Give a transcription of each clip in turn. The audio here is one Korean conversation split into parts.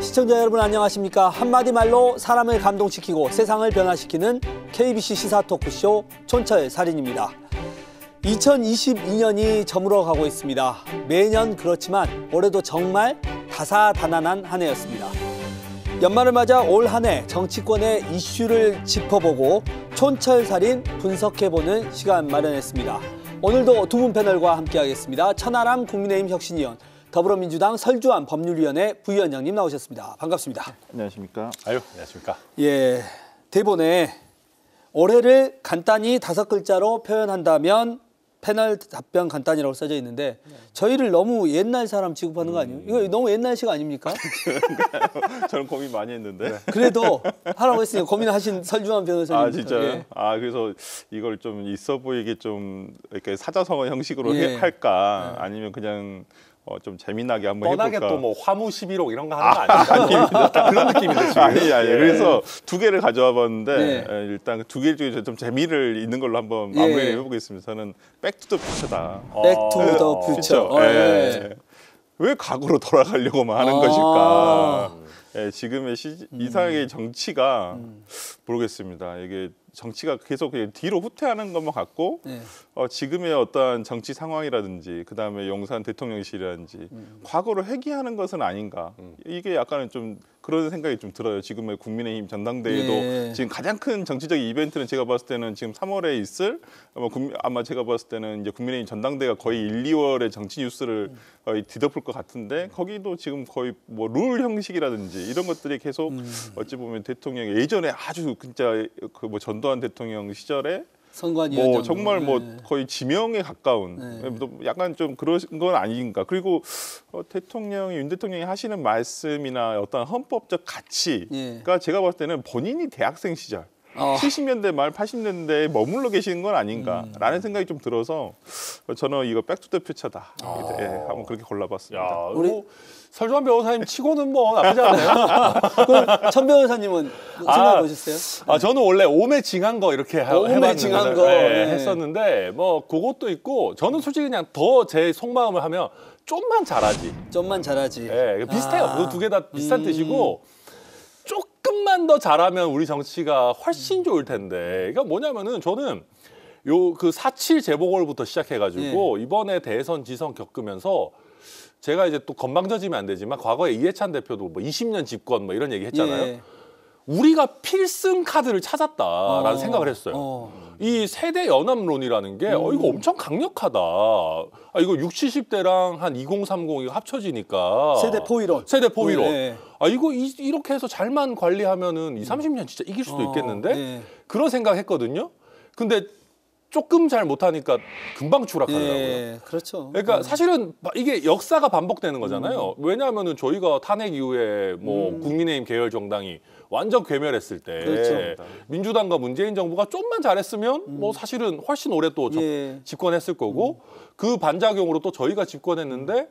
시청자 여러분 안녕하십니까? 한마디 말로 사람을 감동시키고 세상을 변화시키는 KBC 시사 토크쇼 촌철살인입니다. 2022년이 저물어 가고 있습니다. 매년 그렇지만 올해도 정말 다사다난한 한 해였습니다. 연말을 맞아 올 한 해 정치권의 이슈를 짚어보고 촌철살인 분석해보는 시간 마련했습니다. 오늘도 두 분 패널과 함께하겠습니다. 천하람 국민의힘 혁신위원, 더불어민주당 설주환 법률위원회 부위원장님 나오셨습니다. 반갑습니다. 안녕하십니까? 아유, 안녕하십니까? 예, 대본에 올해를 간단히 5글자로 표현한다면 패널 답변 간단이라고 써져 있는데 저희를 너무 옛날 사람 취급하는 거 아니에요? 이거 너무 옛날식 아닙니까? 저는 고민 많이 했는데. 그래도 하라고 했으니까 고민하신 설주환 변호사님. 아 진짜요? 예. 아 그래서 이걸 좀 있어 보이게 좀 이렇게 사자성어 형식으로 예. 할까? 아니면 그냥 좀 재미나게 한번 뻔하게 해볼까? 또 뭐 화무 11호 이런 거 하는 거 아닙니까? 그런 느낌인데 지금. 아니 예. 그래서 두 개를 가져와 봤는데 네. 일단 두 개 중에 좀 재미를 있는 걸로 한번 예. 마무리를 해보겠습니다. 저는 백투더퓨처다. 백투더 퓨처. 예. 왜 과거로 돌아가려고만 하는 것일까? 예, 지금의 이상하게 정치가 모르겠습니다. 이게 정치가 계속 뒤로 후퇴하는 것만 같고 네. 지금의 어떠한 정치 상황이라든지 그다음에 용산 대통령실이라든지 과거로 회귀하는 것은 아닌가. 이게 약간은 좀 그런 생각이 좀 들어요. 지금의 국민의힘 전당대회도 예. 지금 가장 큰 정치적인 이벤트는 제가 봤을 때는 지금 3월에 있을 아마 제가 봤을 때는 이제 국민의힘 전당대회가 거의 1, 2월에 정치 뉴스를 거의 뒤덮을 것 같은데 거기도 지금 거의 뭐 룰 형식이라든지 이런 것들이 계속 어찌 보면 대통령 예전에 아주 진짜 그 뭐 전두환 대통령 시절에 선관위원장. 뭐 정말 뭐 거의 지명에 가까운 약간 좀 그런 건 아닌가. 그리고 윤 대통령이 하시는 말씀이나 어떤 헌법적 가치가 제가 봤을 때는 본인이 대학생 시절 70년대 말 80년대에 머물러 계시는 건 아닌가라는 생각이 좀 들어서 저는 이거 백투더퓨처다. 예, 한번 그렇게 골라봤습니다. 야, 우리 설주환 변호사님 치고는 뭐 나쁘지 않네요. 그럼 천 변호사님은 생각해 보셨어요? 저는 원래 오매징한 거 이렇게 오매징한 거 했었는데 뭐 그것도 있고 저는 솔직히 그냥 더 제 속마음을 하면 좀만 잘하지. 좀만 잘하지. 예, 비슷해요. 그 두 개 다 비슷한 뜻이고 조금만 더 잘하면 우리 정치가 훨씬 좋을 텐데. 그러니까 뭐냐면은 저는 요 그 4.7 재보궐부터 시작해가지고 이번에 대선 지선 겪으면서 제가 이제 또 건방져지면 안 되지만 과거에 이해찬 대표도 뭐 20년 집권 뭐 이런 얘기 했잖아요. 예. 우리가 필승 카드를 찾았다라는 생각을 했어요. 이 세대 연합론이라는 게 이거 엄청 강력하다. 이거 60, 70대랑 한 2030 이거 합쳐지니까 세대 포위론. 세대 포위론. 예. 이거 이렇게 해서 잘만 관리하면은 20, 30년 진짜 이길 수도 있겠는데 그런 생각했거든요. 근데 조금 잘 못하니까 금방 추락하더라고요. 예, 그렇죠. 그러니까 사실은 이게 역사가 반복되는 거잖아요. 왜냐하면은 저희가 탄핵 이후에 뭐 국민의힘 계열 정당이 완전 괴멸했을 때 그렇죠. 민주당과 문재인 정부가 좀만 잘했으면 뭐 사실은 훨씬 오래 또 집권했을 거고 그 반작용으로 또 저희가 집권했는데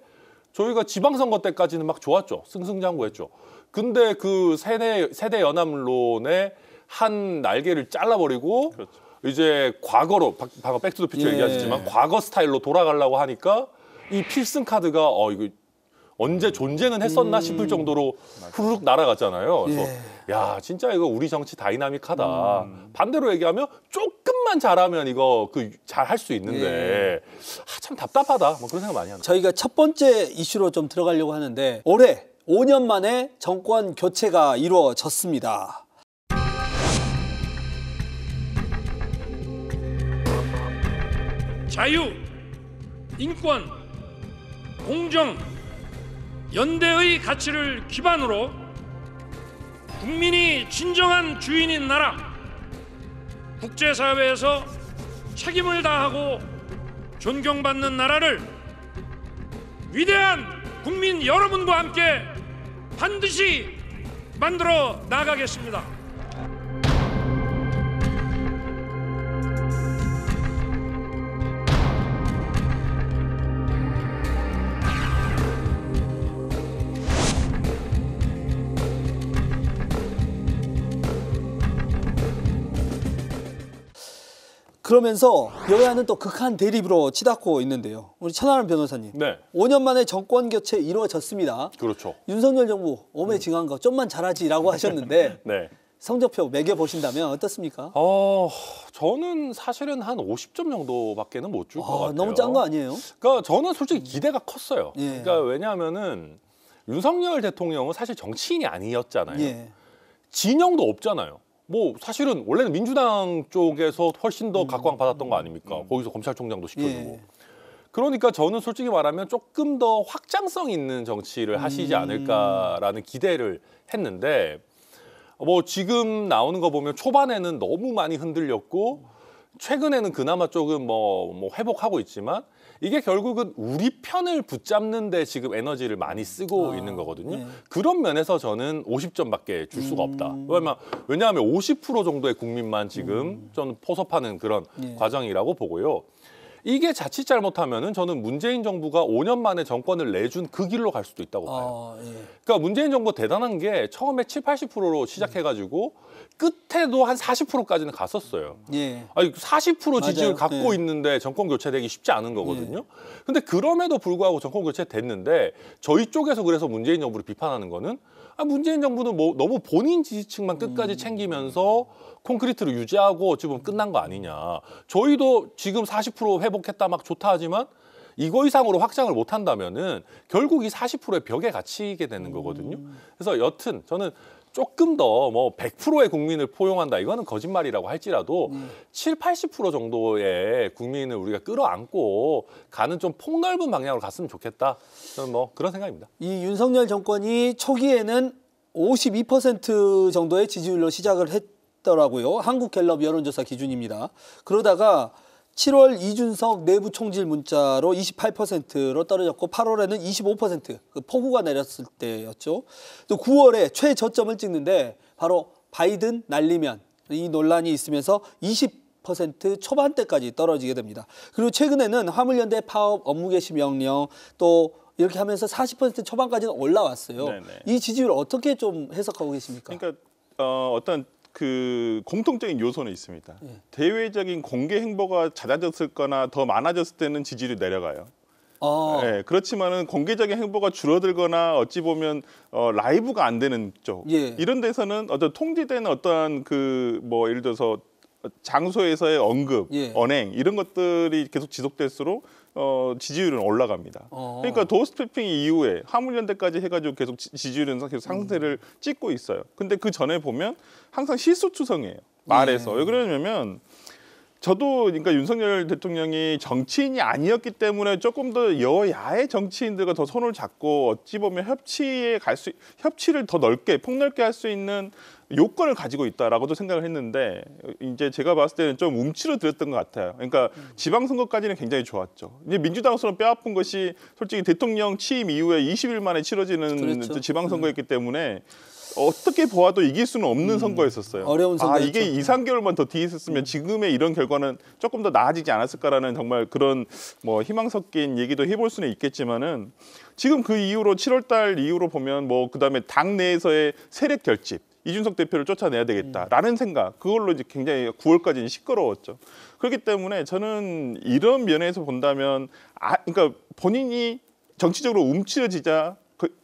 저희가 지방선거 때까지는 막 좋았죠. 승승장구했죠. 근데 그 세대 연합론의 한 날개를 잘라버리고 그렇죠. 이제 과거로 방금 백투더퓨처 얘기하셨지만 과거 스타일로 돌아가려고 하니까 이 필승 카드가 이거 언제 존재는 했었나 싶을 정도로 후루룩 날아갔잖아요. 그래서 야 진짜 이거 우리 정치 다이나믹하다. 반대로 얘기하면 조금만 잘하면 이거 잘 할 수 있는데 참 답답하다. 뭐 그런 생각 많이 합니다. 저희가 첫 번째 이슈로 좀 들어가려고 하는데 올해 5년 만에 정권 교체가 이루어졌습니다. 자유, 인권, 공정, 연대의 가치를 기반으로 국민이 진정한 주인인 나라, 국제사회에서 책임을 다하고 존경받는 나라를 위대한 국민 여러분과 함께 반드시 만들어 나가겠습니다. 그러면서 여야는 또 극한 대립으로 치닫고 있는데요. 우리 천하람 변호사님. 네. 5년 만에 정권 교체 이루어졌습니다. 그렇죠. 윤석열 정부 오매징한 거 좀만 잘하지라고 하셨는데 네. 성적표 매겨보신다면 어떻습니까? 저는 사실은 한 50점 정도밖에는 못 줄 것 같아요. 너무 짠 거 아니에요? 그러니까 저는 솔직히 기대가 컸어요. 예. 그러니까 왜냐하면은 윤석열 대통령은 사실 정치인이 아니었잖아요. 예. 진영도 없잖아요. 뭐 사실은 원래는 민주당 쪽에서 훨씬 더 각광받았던 거 아닙니까? 거기서 검찰총장도 시켜주고. 예. 그러니까 저는 솔직히 말하면 조금 더 확장성 있는 정치를 하시지 않을까라는 기대를 했는데 뭐 지금 나오는 거 보면 초반에는 너무 많이 흔들렸고 최근에는 그나마 조금 뭐 회복하고 있지만 이게 결국은 우리 편을 붙잡는 데 지금 에너지를 많이 쓰고 있는 거거든요. 네. 그런 면에서 저는 50점밖에 줄 수가 없다. 왜냐하면 50% 정도의 국민만 지금 저는 포섭하는 그런 과정이라고 보고요. 이게 자칫 잘못하면은 저는 문재인 정부가 5년 만에 정권을 내준 그 길로 갈 수도 있다고 봐요. 그러니까 문재인 정부 대단한 게 처음에 70~80%로 시작해가지고 끝에도 한 40%까지는 갔었어요. 예. 아니 40% 지지를 맞아요. 갖고 예. 있는데 정권 교체되기 쉽지 않은 거거든요. 근데 그럼에도 불구하고 정권 교체 됐는데 저희 쪽에서 그래서 문재인 정부를 비판하는 거는 문재인 정부는 뭐 너무 본인 지지층만 끝까지 챙기면서 콘크리트를 유지하고 어찌 보면 끝난 거 아니냐. 저희도 지금 40% 회복했다 막 좋다 하지만 이거 이상으로 확장을 못 한다면은 결국 이 40%의 벽에 갇히게 되는 거거든요. 그래서 여튼 저는 조금 더 뭐 100%의 국민을 포용한다 이거는 거짓말이라고 할지라도 70~80% 정도의 국민을 우리가 끌어안고 가는 좀 폭넓은 방향으로 갔으면 좋겠다. 저는 뭐 그런 생각입니다. 이 윤석열 정권이 초기에는 52% 정도의 지지율로 시작을 했더라고요. 한국갤럽 여론조사 기준입니다. 그러다가 7월 이준석 내부 총질 문자로 28%로 떨어졌고 8월에는 25% 그 폭우가 내렸을 때였죠. 또 9월에 최저점을 찍는데 바로 바이든 날리면 이 논란이 있으면서 20% 초반대까지 떨어지게 됩니다. 그리고 최근에는 화물연대 파업 업무 개시 명령 또 이렇게 하면서 40% 초반까지는 올라왔어요. 네네. 이 지지율 어떻게 좀 해석하고 계십니까? 그러니까 어떤 그 공통적인 요소는 있습니다. 대외적인 공개 행보가 잦아졌을 거나 더 많아졌을 때는 지지율이 내려가요. 네, 그렇지만은 공개적인 행보가 줄어들거나 어찌 보면 라이브가 안 되는 쪽 이런 데서는 어떤 통제되는 어떠한 그 뭐 예를 들어서 장소에서의 언급, 언행 이런 것들이 계속 지속될수록 지지율은 올라갑니다. 그러니까 도어스태핑 이후에 화물연대까지 해가지고 계속 지지율은 계속 상승세를 찍고 있어요. 근데 그 전에 보면 항상 실수투성이에요. 말에서. 왜 그러냐면 저도 그러니까 윤석열 대통령이 정치인이 아니었기 때문에 조금 더 여야의 정치인들과 더 손을 잡고 어찌 보면 협치를 더 넓게 폭넓게 할 수 있는 요건을 가지고 있다라고도 생각을 했는데 이제 제가 봤을 때는 좀 움츠러들었던 것 같아요. 그러니까 지방선거까지는 굉장히 좋았죠. 이제 민주당으로서는 뼈아픈 것이 솔직히 대통령 취임 이후에 20일 만에 치러지는 지방선거였기 때문에 어떻게 보아도 이길 수는 없는 선거였었어요. 어려운 선거였죠. 이게 2~3개월만 더 뒤에 있었으면 지금의 이런 결과는 조금 더 나아지지 않았을까라는 정말 그런 뭐 희망 섞인 얘기도 해볼 수는 있겠지만은 지금 그 이후로 7월달 이후로 보면 뭐 그다음에 당 내에서의 세력 결집 이준석 대표를 쫓아내야 되겠다라는 생각 그걸로 이제 굉장히 9월까지는 시끄러웠죠. 그렇기 때문에 저는 이런 면에서 본다면 그러니까 본인이 정치적으로 움츠러지자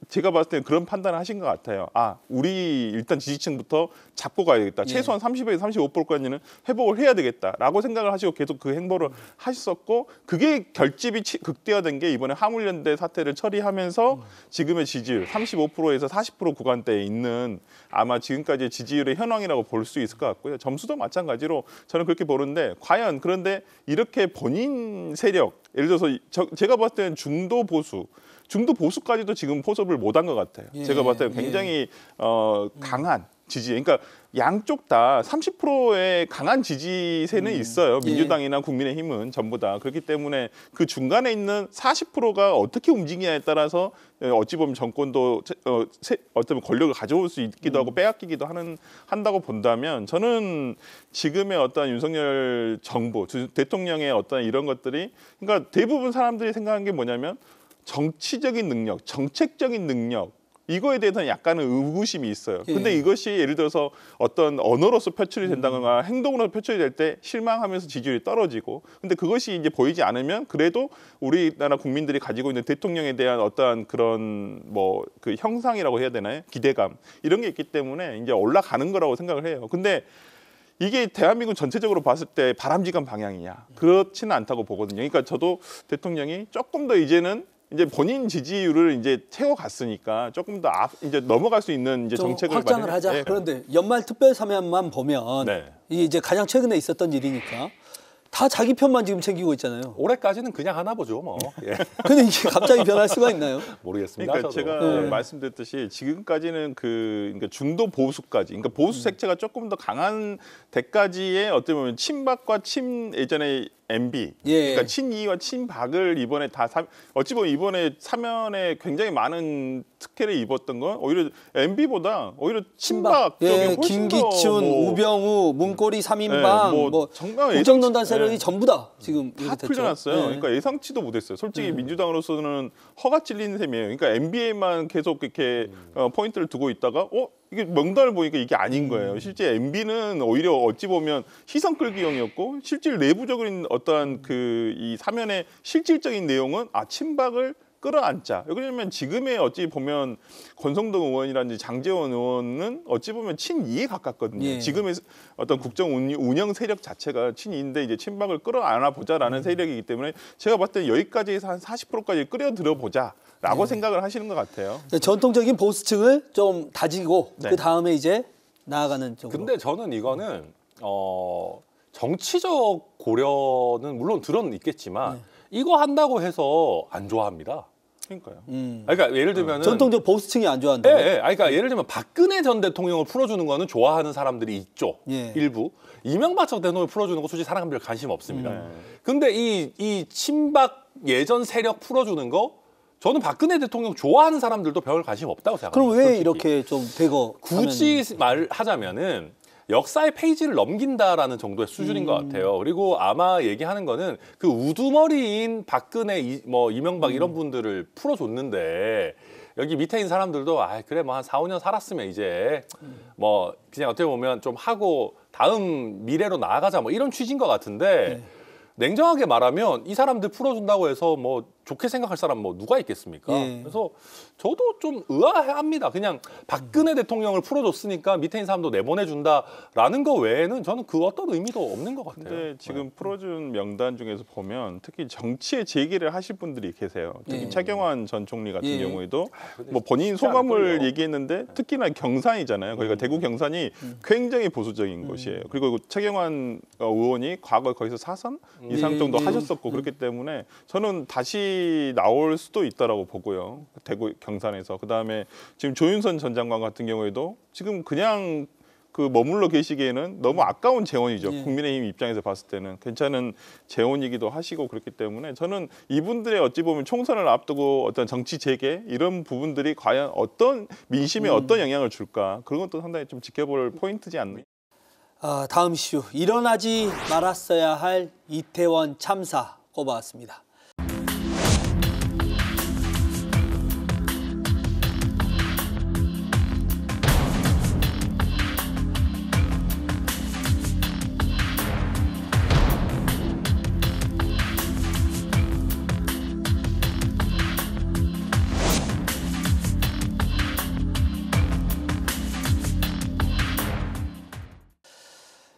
제가 봤을 때는 그런 판단을 하신 것 같아요. 우리 일단 지지층부터 잡고 가야겠다. 최소한 30에서 35%까지는 회복을 해야 되겠다라고 생각을 하시고 계속 그 행보를 하셨었고 그게 결집이 극대화된 게 이번에 화물연대 사태를 처리하면서 지금의 지지율 35%에서 40% 구간대에 있는 아마 지금까지의 지지율의 현황이라고 볼 수 있을 것 같고요. 점수도 마찬가지로 저는 그렇게 보는데 과연 그런데 이렇게 본인 세력 예를 들어서 제가 봤을 때는 중도 보수까지도 지금 포섭을 못한 것 같아요. 제가 봤을 때는 굉장히 강한 지지. 그러니까 양쪽 다 30%의 강한 지지세는 있어요. 민주당이나 국민의힘은 전부 다. 그렇기 때문에 그 중간에 있는 40%가 어떻게 움직이냐에 따라서 어찌 보면 정권도 어떤 권력을 가져올 수 있기도 하고 빼앗기기도 한다고 본다면 저는 지금의 어떤 윤석열 정부, 대통령의 어떤 이런 것들이 그러니까 대부분 사람들이 생각하는 게 뭐냐면 정치적인 능력, 정책적인 능력 이거에 대해서는 약간은 의구심이 있어요. 근데 이것이 예를 들어서 어떤 언어로서 표출이 된다거나 행동으로 표출이 될 때 실망하면서 지지율이 떨어지고, 근데 그것이 이제 보이지 않으면 그래도 우리나라 국민들이 가지고 있는 대통령에 대한 어떠한 그런 뭐 그 형상이라고 해야 되나요? 기대감 이런 게 있기 때문에 이제 올라가는 거라고 생각을 해요. 근데 이게 대한민국 전체적으로 봤을 때 바람직한 방향이냐? 그렇지는 않다고 보거든요. 그러니까 저도 대통령이 조금 더 이제는 이제 본인 지지율을 이제 채워갔으니까 조금 더 이제 넘어갈 수 있는 이제 정책을 확장을 하자. 네. 그런데 연말 특별 사면만 보면 이게 이제 가장 최근에 있었던 일이니까 다 자기 편만 지금 챙기고 있잖아요. 올해까지는 그냥 하나 보죠, 뭐. 근데 이게 갑자기 변할 수가 있나요? 모르겠습니다. 그러니까 제가 말씀드렸듯이 지금까지는 그러니까 중도 보수까지, 그러니까 보수 색채가 조금 더 강한 데까지의 어떻게 보면 친박과 예전에 MB, 그러니까 친이와 친박을 이번에 어찌 보면 이번에 사면에 굉장히 많은 특혜를 입었던 건 오히려 MB보다 오히려 친박 쪽에 훨씬 김기춘, 우병우, 문고리 3인방, 뭐 정말 국정농단 세력이 전부 다 지금 다 풀려났어요. 그러니까 예상치도 못했어요. 솔직히 민주당으로서는 허가 찔리는 셈이에요. 그러니까 MB에만 계속 이렇게 포인트를 두고 있다가 이게 명단을 보니까 이게 아닌 거예요. 실제 MB는 오히려 어찌 보면 시선 끌기용이었고 실질 내부적인 어떠한 이 사면의 실질적인 내용은 친박을 끌어안자. 왜냐하면 지금의 어찌 보면 권성동 의원이라든지 장제원 의원은 어찌 보면 친이에 가깝거든요. 지금의 어떤 국정 운영 세력 자체가 친이인데 이제 친박을 끌어안아 보자라는 세력이기 때문에 제가 봤을 때 여기까지에서 한 40%까지 끌어들여 보자라고 생각을 하시는 것 같아요. 전통적인 보수층을 좀 다지고 그 다음에 이제 나아가는 쪽으로. 근데 저는 이거는 정치적 고려는 물론 들어는 있겠지만 이거 한다고 해서 안 좋아합니다. 그러니까요. 그러니까 예를 들면 전통적 보수층이 안 좋아한다. 그러니까 예를 들면 박근혜 전 대통령을 풀어주는 거는 좋아하는 사람들이 있죠. 일부. 이명박 전 대통령을 풀어주는 거 솔직히 사람들 관심 없습니다. 근데 이 친박 예전 세력 풀어주는 거 저는 박근혜 대통령 좋아하는 사람들도 별 관심 없다고 생각합니다. 그럼 왜 솔직히. 이렇게 좀 대거 굳이 말하자면은 역사의 페이지를 넘긴다라는 정도의 수준인 것 같아요. 그리고 아마 얘기하는 거는 그 우두머리인 박근혜, 이명박 이런 분들을 풀어줬는데 여기 밑에 있는 사람들도 그래 뭐 한 4, 5년 살았으면 이제 뭐 그냥 어떻게 보면 좀 하고 다음 미래로 나아가자 뭐 이런 취지인 것 같은데 냉정하게 말하면 이 사람들 풀어준다고 해서 뭐 좋게 생각할 사람 뭐 누가 있겠습니까? 그래서 저도 좀 의아합니다. 그냥 박근혜 대통령을 풀어줬으니까 밑에 있는 사람도 내보내준다라는 거 외에는 저는 그 어떤 의미도 없는 것 같아요. 근데 지금 풀어준 명단 중에서 보면 특히 정치의 재기를 하실 분들이 계세요. 특히 차경환 전 총리 같은 경우에도 뭐 본인 소감을 얘기했는데 특히나 경산이잖아요. 거기가 대구 경산이 굉장히 보수적인 곳이에요. 그리고 차경환 의원이 과거에 거기서 4선 이상 정도 하셨었고 그렇기 때문에 저는 다시 나올 수도 있다라고 보고요. 대구 경산에서. 그다음에 지금 조윤선 전 장관 같은 경우에도 지금 그냥 머물러 계시기에는 너무 아까운 재원이죠. 국민의힘 입장에서 봤을 때는 괜찮은 재원이기도 하시고 그렇기 때문에 저는 이분들의 어찌 보면 총선을 앞두고 어떤 정치 재개 이런 부분들이 과연 어떤 민심에 어떤 영향을 줄까 그런 것도 상당히 좀 지켜볼 포인트지 않나. 다음 이슈 일어나지 말았어야 할 이태원 참사 꼽아왔습니다.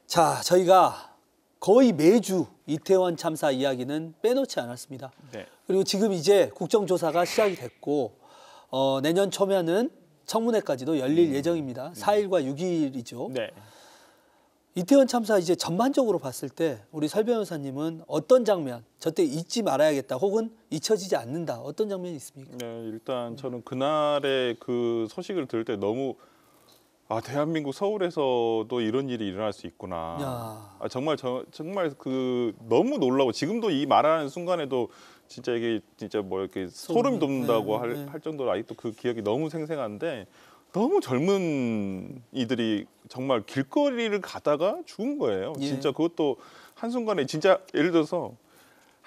자, 저희가 거의 매주 이태원 참사 이야기는 빼놓지 않았습니다. 그리고 지금 이제 국정조사가 시작이 됐고 내년 초면은 청문회까지도 열릴 예정입니다. 4일과 6일이죠. 이태원 참사 이제 전반적으로 봤을 때 우리 설 변호사님은 어떤 장면, 저때 잊지 말아야겠다 혹은 잊혀지지 않는다. 어떤 장면이 있습니까? 일단 저는 그날의 그 소식을 들을 때 너무 대한민국 서울에서도 이런 일이 일어날 수 있구나. 정말 너무 놀라고 지금도 이 말하는 순간에도 진짜 이게 진짜 뭐 이렇게 소름이 돋는다고 할 정도로 아직도 그 기억이 너무 생생한데 너무 젊은 이들이 정말 길거리를 가다가 죽은 거예요. 진짜 그것도 한순간에 진짜 예를 들어서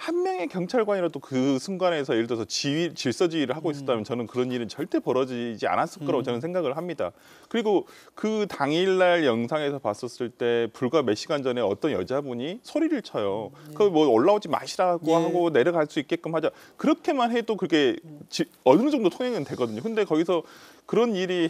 한 명의 경찰관이라도 그 순간에서 예를 들어서 질서지휘를 하고 있었다면 저는 그런 일은 절대 벌어지지 않았을 거라고 저는 생각을 합니다. 그리고 그 당일날 영상에서 봤었을 때 불과 몇 시간 전에 어떤 여자분이 소리를 쳐요. 그 뭐 올라오지 마시라고 하고 내려갈 수 있게끔 하자. 그렇게만 해도 그게 어느 정도 통행은 되거든요. 근데 거기서 그런 일이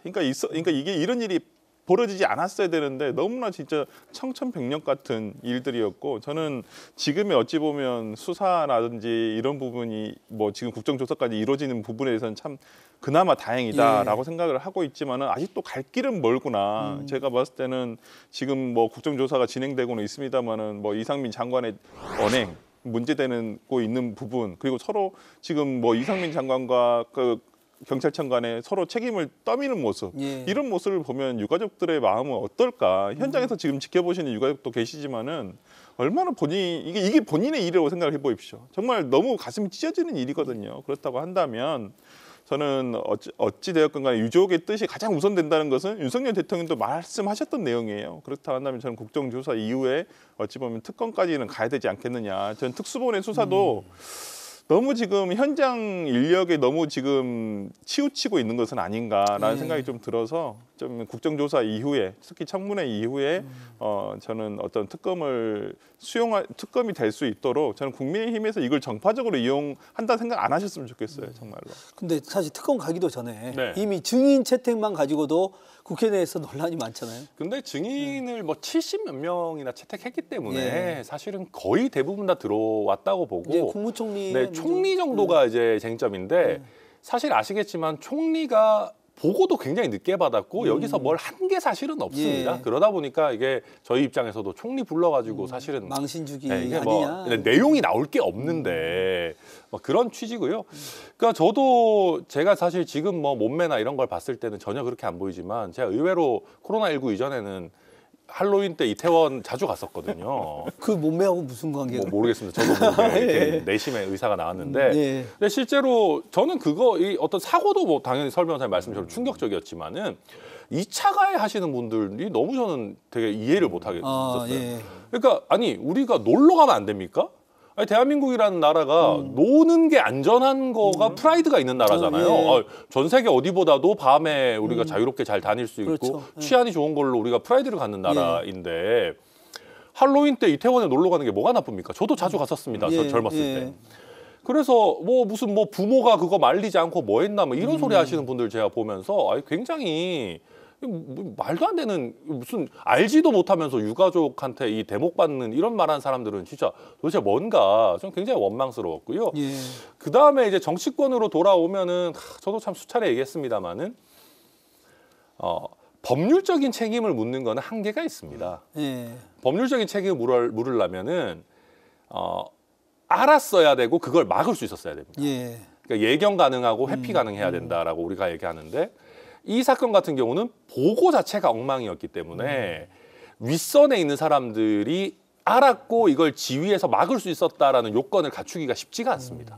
그러니까 이게 이런 일이 벌어지지 않았어야 되는데 너무나 진짜 청천벽력 같은 일들이었고 저는 지금의 어찌 보면 수사라든지 이런 부분이 뭐 지금 국정조사까지 이루어지는 부분에 대해서는 참 그나마 다행이다라고 생각을 하고 있지만은 아직도 갈 길은 멀구나. 제가 봤을 때는 지금 뭐 국정조사가 진행되고는 있습니다만은 뭐 이상민 장관의 언행 문제되는 고 있는 부분 그리고 서로 지금 뭐 이상민 장관과 그 경찰청 간에 서로 책임을 떠미는 모습 이런 모습을 보면 유가족들의 마음은 어떨까. 현장에서 지금 지켜보시는 유가족도 계시지만은 얼마나 이게 본인의 일이라고 생각을 해보십시오. 정말 너무 가슴이 찢어지는 일이거든요. 그렇다고 한다면 저는 어찌 되었건 간에 유족의 뜻이 가장 우선된다는 것은 윤석열 대통령도 말씀하셨던 내용이에요. 그렇다고 한다면 저는 국정조사 이후에 어찌 보면 특검까지는 가야 되지 않겠느냐. 전 특수본의 수사도 너무 지금 현장 인력에 너무 지금 치우치고 있는 것은 아닌가라는 생각이 좀 들어서 좀 국정조사 이후에 특히 청문회 이후에 저는 어떤 특검이 될 수 있도록 저는 국민의힘에서 이걸 정파적으로 이용한다 생각 안 하셨으면 좋겠어요. 정말로. 근데 사실 특검 가기도 전에 이미 증인 채택만 가지고도 국회 내에서 논란이 많잖아요. 근데 증인을 뭐 70몇 명이나 채택했기 때문에 사실은 거의 대부분 다 들어왔다고 보고 이제 국무총리 총리 정도가 이제 쟁점인데 사실 아시겠지만 총리가 보고도 굉장히 늦게 받았고 여기서 뭘 한 게 사실은 없습니다. 그러다 보니까 이게 저희 입장에서도 총리 불러가지고 사실은 망신주기 이게 아니냐. 뭐 내용이 나올 게 없는데 뭐 그런 취지고요. 그러니까 저도 제가 사실 지금 뭐 몸매나 이런 걸 봤을 때는 전혀 그렇게 안 보이지만 제가 의외로 코로나19 이전에는 할로윈 때 이태원 자주 갔었거든요. 그 몸매하고 무슨 관계가? 뭐 모르겠습니다. 저도 모르게 내심의 의사가 나왔는데, 근데 실제로 저는 이 어떤 사고도 뭐 당연히 설 변호사님 말씀처럼 충격적이었지만은 2차 가해 하시는 분들이 너무 저는 되게 이해를 못 하겠었어요. 그러니까 아니 우리가 놀러 가면 안 됩니까? 아니, 대한민국이라는 나라가 노는 게 안전한 거가 프라이드가 있는 나라잖아요. 전 세계 어디보다도 밤에 우리가 자유롭게 잘 다닐 수 있고 치안이 좋은 걸로 우리가 프라이드를 갖는 나라인데 할로윈 때 이태원에 놀러 가는 게 뭐가 나쁩니까? 저도 자주 갔었습니다. 저 젊었을 때. 그래서 뭐 무슨 뭐 부모가 그거 말리지 않고 뭐 했나 뭐 이런 소리 하시는 분들 제가 보면서 굉장히 말도 안 되는 무슨 알지도 못하면서 유가족한테 이 대목 받는 이런 말하는 사람들은 진짜 도대체 뭔가 좀 굉장히 원망스러웠고요. 그 다음에 이제 정치권으로 돌아오면은 저도 참 수차례 얘기했습니다만은 법률적인 책임을 묻는 거는 한계가 있습니다. 법률적인 책임을 물으려면은 알았어야 되고 그걸 막을 수 있었어야 됩니다. 그러니까 예견 가능하고 회피 가능해야 된다라고 우리가 얘기하는데. 이 사건 같은 경우는 보고 자체가 엉망이었기 때문에 윗선에 있는 사람들이 알았고 이걸 지휘해서 막을 수 있었다라는 요건을 갖추기가 쉽지가 않습니다.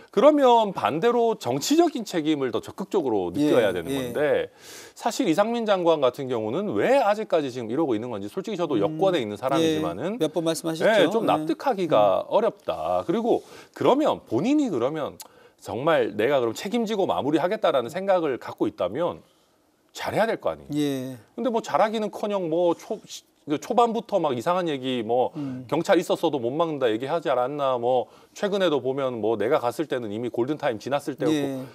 그러면 반대로 정치적인 책임을 더 적극적으로 느껴야 되는 건데 사실 이상민 장관 같은 경우는 왜 아직까지 지금 이러고 있는 건지 솔직히 저도 여권에 있는 사람이지만은 몇 번 말씀하셨죠. 좀 납득하기가 어렵다. 그리고 본인이 그러면 정말 내가 그럼 책임지고 마무리하겠다라는 생각을 갖고 있다면 잘해야 될 거 아니에요. 근데 뭐 잘하기는커녕 뭐 초반부터 막 이상한 얘기 뭐 경찰 있었어도 못 막는다 얘기하지 않았나 뭐 최근에도 보면 뭐 내가 갔을 때는 이미 골든타임 지났을 때였고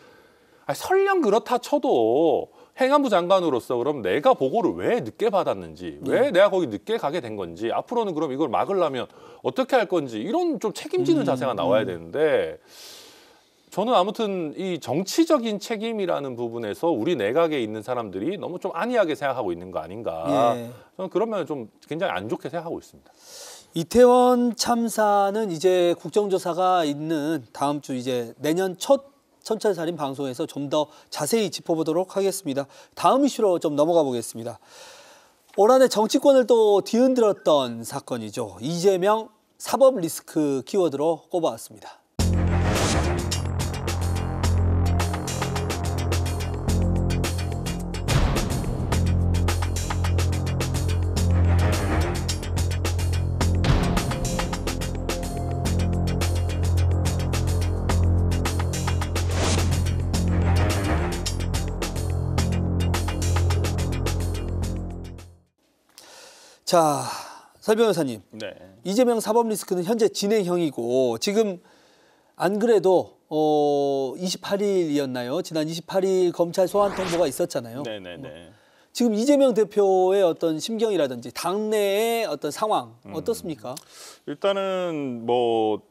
아니, 설령 그렇다 쳐도 행안부 장관으로서 그럼 내가 보고를 왜 늦게 받았는지 왜 내가 거기 늦게 가게 된 건지 앞으로는 그럼 이걸 막으려면 어떻게 할 건지 이런 좀 책임지는 자세가 나와야 되는데 저는 아무튼 이 정치적인 책임이라는 부분에서 우리 내각에 있는 사람들이 너무 좀 안이하게 생각하고 있는 거 아닌가. 저는 그러면 좀 굉장히 안 좋게 생각하고 있습니다. 이태원 참사는 이제 국정조사가 있는 다음 주 이제 내년 첫 천철살인 방송에서 좀 더 자세히 짚어보도록 하겠습니다. 다음 이슈로 좀 넘어가 보겠습니다. 올 한해 정치권을 또 뒤흔들었던 사건이죠. 이재명 사법 리스크 키워드로 꼽아왔습니다. 자, 설 변호사님. 네. 이재명 사법 리스크는 현재 진행형이고 지금 안 그래도 28일이었나요? 지난 28일 검찰 소환 통보가 있었잖아요. 네네네. 지금 이재명 대표의 어떤 심경이라든지 당내의 어떤 상황 어떻습니까? 일단은 뭐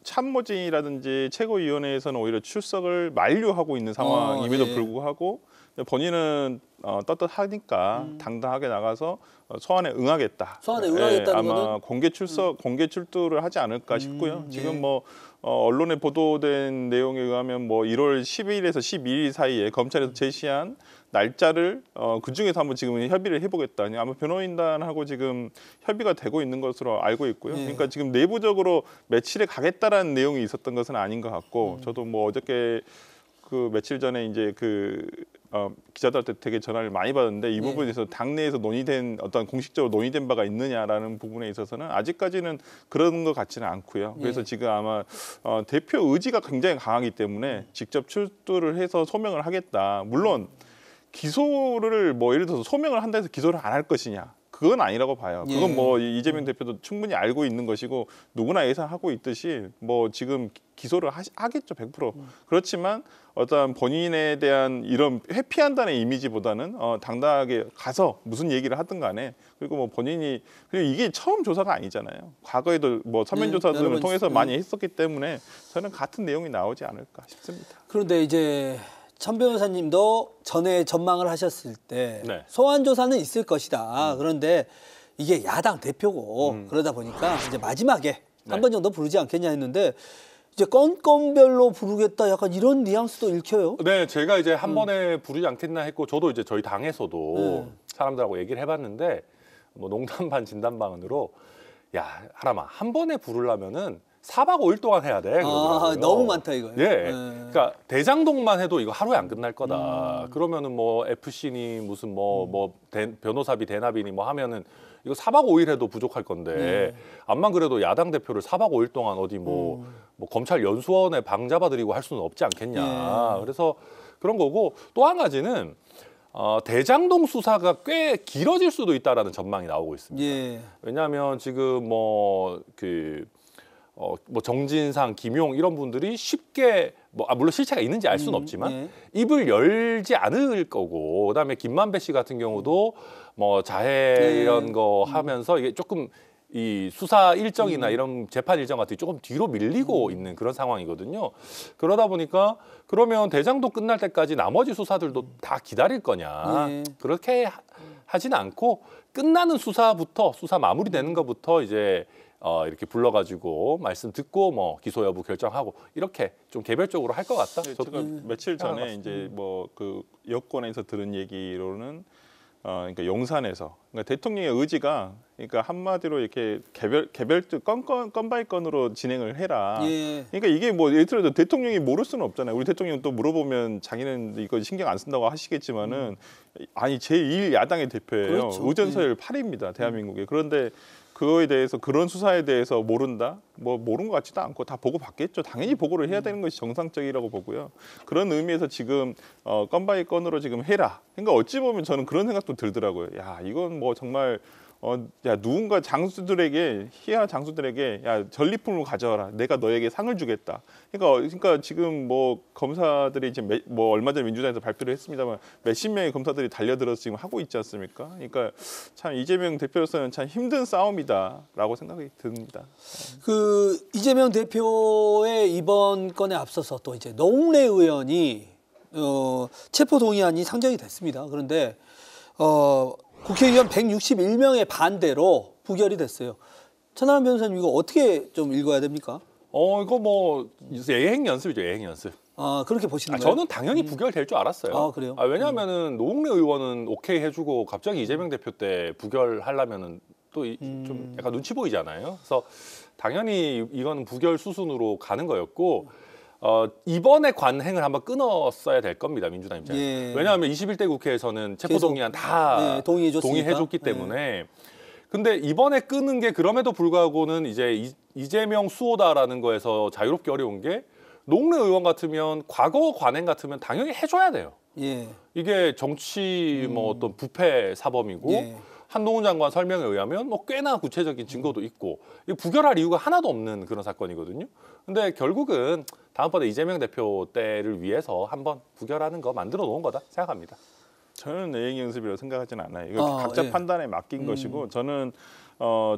참모진이라든지 최고위원회에서는 오히려 출석을 만류하고 있는 상황임에도 불구하고 본인은 떳떳하니까 당당하게 나가서 소환에 응하겠다. 소환에 응하겠다는 아마 거는? 공개 출두를 하지 않을까 싶고요. 지금 뭐 언론에 보도된 내용에 의하면 뭐 1월 10일에서 12일 사이에 검찰에서 제시한 날짜를 그 중에서 한번 지금 협의를 해보겠다. 아마 변호인단하고 지금 협의가 되고 있는 것으로 알고 있고요. 그러니까 지금 내부적으로 며칠에 가겠다라는 내용이 있었던 것은 아닌 것 같고 저도 뭐 어저께 그 며칠 전에 이제 기자들한테 되게 전화를 많이 받았는데 이 부분에서 당내에서 논의된 어떤 공식적으로 논의된 바가 있느냐라는 부분에 있어서는 아직까지는 그런 것 같지는 않고요. 그래서 지금 아마 대표 의지가 굉장히 강하기 때문에 직접 출두를 해서 소명을 하겠다. 물론 기소를 뭐 예를 들어서 소명을 한다 해서 기소를 안 할 것이냐. 그건 아니라고 봐요. 그건 뭐 이재명 대표도 충분히 알고 있는 것이고 누구나 예상하고 있듯이 뭐 지금 기소를 하겠죠, 100%. 그렇지만 어떤 본인에 대한 이런 회피한다는 이미지보다는 당당하게 가서 무슨 얘기를 하든 간에 그리고 뭐 본인이 그리고 이게 처음 조사가 아니잖아요. 과거에도 뭐 서면 조사 등을 통해서 많이 했었기 때문에 저는 같은 내용이 나오지 않을까 싶습니다. 그런데 이제 천 변호사님도 전에 전망을 하셨을 때 소환 조사는 있을 것이다. 그런데 이게 야당 대표고 그러다 보니까 이제 마지막에 한 번 정도 부르지 않겠냐 했는데 이제 건건별로 부르겠다 약간 이런 뉘앙스도 읽혀요. 네, 제가 이제 한 번에 부르지 않겠나 했고 저도 이제 저희 당에서도 사람들하고 얘기를 해봤는데 뭐 농담 반 진담 반으로 야 하람아 한 번에 부르려면은 4박 5일 동안 해야 돼. 너무 많다 이거예요. 예, 그러니까 대장동만 해도 이거 하루에 안 끝날 거다. 그러면은 뭐 FC니 무슨 변호사비 대납이니 뭐 하면은 이거 4박 5일 해도 부족할 건데 암만 그래도 야당 대표를 4박 5일 동안 어디 뭐 검찰 연수원에 방 잡아들이고 할 수는 없지 않겠냐. 그래서 그런 거고 또 한 가지는 대장동 수사가 꽤 길어질 수도 있다라는 전망이 나오고 있습니다. 왜냐하면 지금 뭐 정진상, 김용 이런 분들이 쉽게 물론 실체가 있는지 알 수는 없지만 입을 열지 않을 거고 그다음에 김만배 씨 같은 경우도 뭐 자해 이런 거 하면서 이게 조금 이 수사 일정이나 이런 재판 일정 같은 게 조금 뒤로 밀리고 있는 그런 상황이거든요. 그러다 보니까 그러면 대장동 끝날 때까지 나머지 수사들도 다 기다릴 거냐. 그렇게 하지는 않고 끝나는 수사부터 수사 마무리되는 것부터 이제 이렇게 불러가지고 말씀 듣고 뭐 기소 여부 결정하고 이렇게 좀 개별적으로 할 것 같다. 제가 며칠 전에 이제 뭐 그 여권에서 들은 얘기로는 그러니까 용산에서 그러니까 대통령의 의지가 그러니까 한마디로 이렇게 개별적 건 바이 건으로 진행을 해라. 그러니까 이게 뭐 예를 들어서 대통령이 모를 수는 없잖아요. 우리 대통령 또 물어보면 자기는 이거 신경 안 쓴다고 하시겠지만은 아니 제1 야당의 대표예요. 그렇죠. 의전서열 8입니다. 대한민국에. 그런데 그거에 대해서 그런 수사에 대해서 모른다? 뭐 모른 것 같지도 않고 다 보고 받겠죠. 당연히 보고를 해야 되는 것이 정상적이라고 보고요. 그런 의미에서 지금 건 바이 건으로 지금 해라. 그러니까 어찌 보면 저는 그런 생각도 들더라고요. 야 이건 뭐 정말 야 누군가 장수들에게 희야 장수들에게 야 전리품을 가져와라. 내가 너에게 상을 주겠다. 그러니까 지금 뭐 검사들이 지금 뭐 얼마 전에 민주당에서 발표를 했습니다만 몇십 명의 검사들이 달려들어서 지금 하고 있지 않습니까? 그러니까 참 이재명 대표로서는 참 힘든 싸움이다라고 생각이 듭니다. 그 이재명 대표의 이번 건에 앞서서 또 이제 노웅래 의원이 체포 동의안이 상정이 됐습니다. 그런데 국회의원 161명의 반대로 부결이 됐어요. 천하람 변호사님 이거 어떻게 좀 읽어야 됩니까? 이거 뭐 예행 연습이죠, 예행 연습. 그렇게 보시는 거예요? 저는 당연히 부결될 줄 알았어요. 그래요? 왜냐하면은 노웅래 의원은 오케이 해주고 갑자기 이재명 대표 때 부결하려면은 또 좀 약간 눈치 보이잖아요. 그래서 당연히 이거는 부결 수순으로 가는 거였고 이번에 관행을 한번 끊었어야 될 겁니다. 민주당 입장에서. 왜냐하면 21대 국회에서는 체포동의안 다 동의해줬기 때문에. 근데 이번에 끊은 게 그럼에도 불구하고는 이제 이재명 수호다라는 거에서 자유롭게 어려운 게 노웅래 의원 같으면 과거 관행 같으면 당연히 해줘야 돼요. 이게 정치 뭐 어떤 부패 사범이고 한동훈 장관 설명에 의하면 뭐 꽤나 구체적인 증거도 있고 부결할 이유가 하나도 없는 그런 사건이거든요. 근데 결국은 다음번에 이재명 대표 때를 위해서 한번 부결하는 거 만들어 놓은 거다 생각합니다. 저는 내행 연습이라고 생각하지는 않아요. 이거 각자 예. 판단에 맡긴 것이고 저는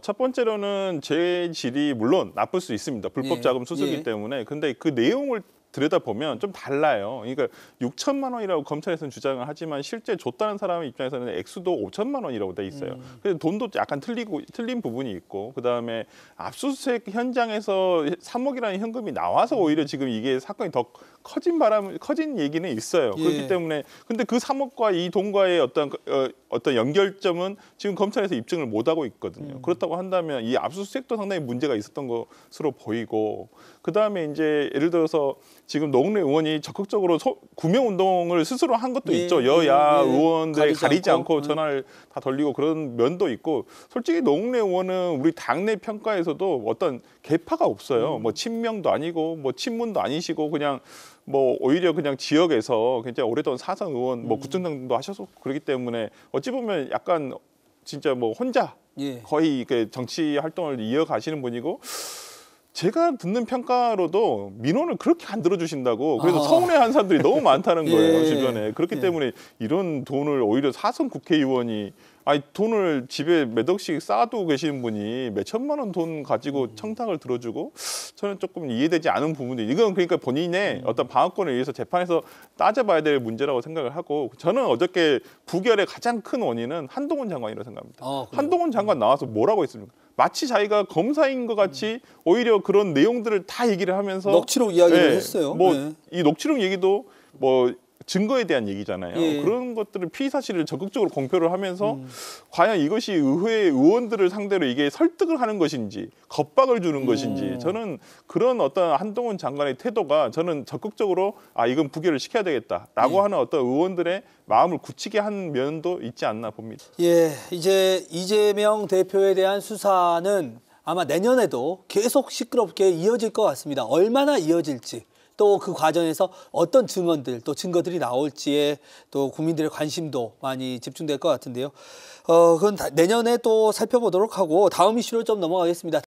첫 번째로는 죄질이 물론 나쁠 수 있습니다. 불법 자금 수수기 예. 때문에. 근데 그 내용을 들여다보면 좀 달라요. 그러니까 6천만 원이라고 검찰에서는 주장을 하지만 실제 줬다는 사람의 입장에서는 액수도 5천만 원이라고 돼 있어요. 그래서 돈도 약간 틀린 부분이 있고 그다음에 압수수색 현장에서 3억이라는 현금이 나와서 오히려 지금 이게 사건이 더 커진 얘기는 있어요. 예. 그렇기 때문에 근데 그 3억과 이 돈과의 어떤 연결점은 지금 검찰에서 입증을 못 하고 있거든요. 그렇다고 한다면 이 압수수색도 상당히 문제가 있었던 것으로 보이고 그다음에 이제 예를 들어서 지금 노웅래 의원이 적극적으로 구명 운동을 스스로 한 것도 예. 있죠. 여야 예. 의원들 가리지 않고 않고. 전화를 다 돌리고 그런 면도 있고 솔직히 노웅래 의원은 우리 당내 평가에서도 어떤 계파가 없어요. 뭐 친명도 아니고 뭐 친문도 아니시고 그냥 뭐 오히려 그냥 지역에서 굉장히 오래된 사선 의원 뭐 구청장도 하셔서 그렇기 때문에 어찌 보면 약간 진짜 뭐 혼자 예. 거의 이렇게 정치 활동을 이어가시는 분이고 제가 듣는 평가로도 민원을 그렇게 안 들어주신다고 그래서 서운해하는 사람들이 너무 많다는 거예요. 예. 주변에. 그렇기 예. 때문에 이런 돈을 오히려 사선 국회의원이 돈을 집에 몇 억씩 쌓아두고 계시는 분이 몇 천만 원 돈 가지고 청탁을 들어주고 저는 조금 이해되지 않은 부분이 이건 그러니까 본인의 어떤 방어권을 위해서 재판에서 따져봐야 될 문제라고 생각을 하고 저는 어저께 부결의 가장 큰 원인은 한동훈 장관이라고 생각합니다. 한동훈 장관 나와서 뭐라고 했습니까? 마치 자기가 검사인 것 같이 오히려 그런 내용들을 다 얘기를 하면서 녹취록 이야기를 네, 했어요. 뭐 네. 이 녹취록 얘기도 뭐 증거에 대한 얘기잖아요. 예. 그런 것들을 피의 사실을 적극적으로 공표를 하면서 과연 이것이 의회 의원들을 상대로 이게 설득을 하는 것인지 겁박을 주는 것인지 저는 그런 어떤 한동훈 장관의 태도가 저는 적극적으로 이건 부결을 시켜야 되겠다라고 하는 어떤 의원들의 마음을 굳히게 한 면도 있지 않나 봅니다. 예, 이제 이재명 대표에 대한 수사는 아마 내년에도 계속 시끄럽게 이어질 것 같습니다. 얼마나 이어질지. 또 그 과정에서 어떤 증언들, 또 증거들이 나올지에 또 국민들의 관심도 많이 집중될 것 같은데요. 그건 내년에 또 살펴보도록 하고 다음 이슈로 좀 넘어가겠습니다.